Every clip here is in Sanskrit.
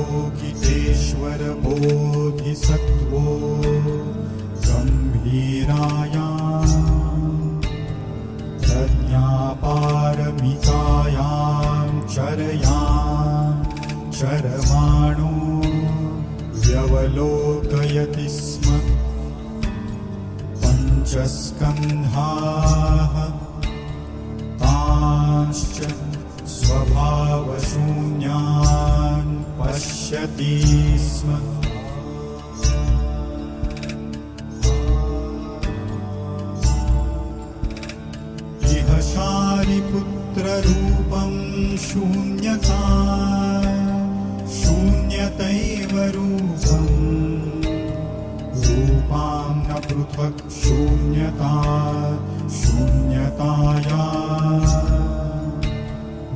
आर्यावलोकितेश्वर बोधिसत्वो गम्भीराया प्रज्ञापारमितायां चरमाणो व्यवलोकयति स्म पञ्चस्कन्धाः तांश्च स्वभावशून्यान् पश्यति स्म इह शारिपुत्ररूपं शून्यता शून्यतैव रूपम् रूपां न पृथक् शून्यता शून्यताया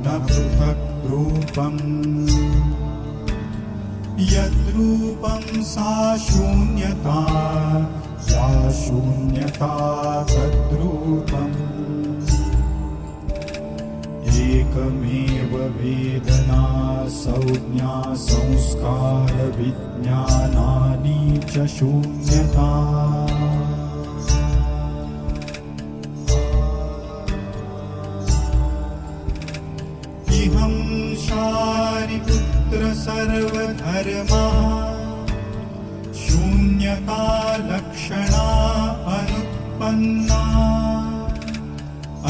न पृथक् रूपम् यद्रूपं सा शून्यता या शून्यता तद्रूपम् एकमेव वेदना संज्ञा संस्कार विज्ञानानि च शून्यता इहं शारिपुत्र सर्वधर्मा शून्यता लक्षणा अनुत्पन्ना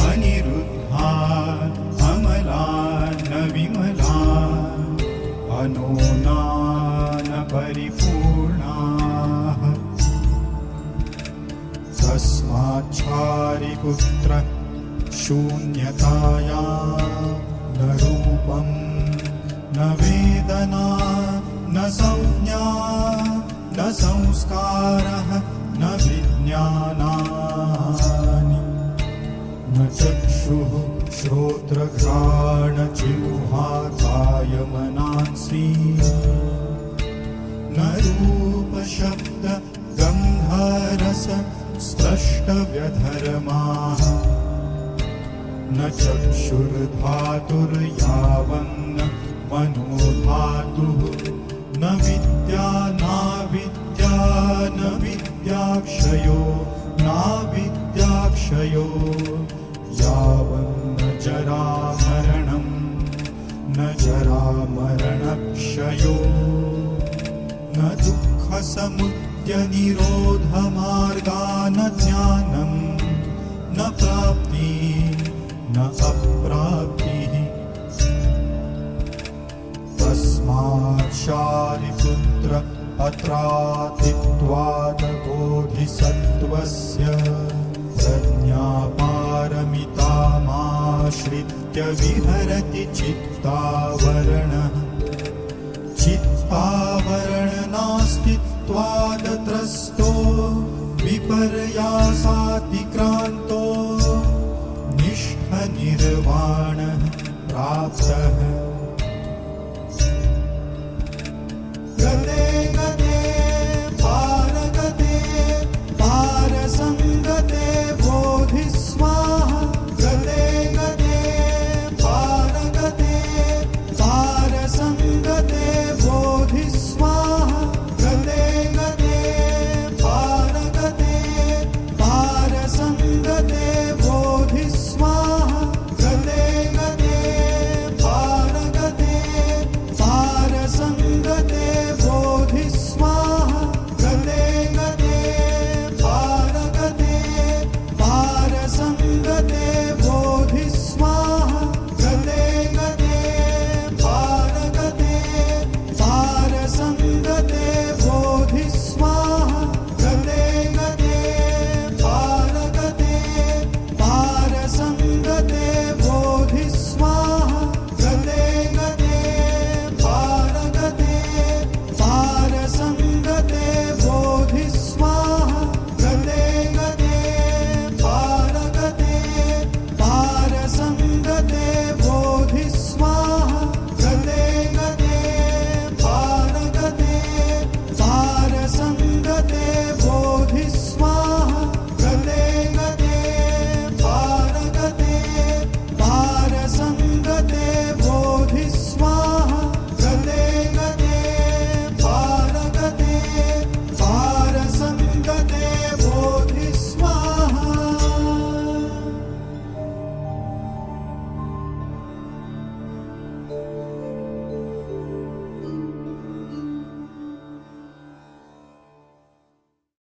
अनिरुद्धा अमला न विमला अनोना न परिपूर्णाः तस्माच्छारिपुत्र शून्यताया न रूपं न वेदना न संज्ञा न संस्कारः न विज्ञानानि न चक्षुः श्रोत्रघ्राणजिह्वा कायमनांसि न रूपशब्द गन्धरस स्पष्टव्यधर्माः न चक्षुर्धातुर्यावन्न मनोधातुः न विद्या नाविद्या न विद्याक्षयो नाविद्याक्षयो यावन्न जरामरणं न जरामरणक्षयो न दुःखसमुद्यनिरोधमार्गा न ज्ञानं न प्राप्ति न अप्राप्तिः तस्मात् शारिपुत्र अत्रातित्वात् बोधिसत्त्वस्य प्रज्ञापारमितामाश्रित्य विहरति चित्तावरणः चित्तावरणनास्तित्वादत्रस्तो विपर्यासातिक्रान्तो निर्वाणः प्राप्तः गते गते पारसंगते बोधिस्वाहा गते गते पारसंगते बोधिस्वाहा गते गते पारसंगते बोधिस्वाहा गते गते गते बोधि स्वाहा गते गते पारगते पारसंगते बोधि स्वाहा गते गते पारगते पारसंगते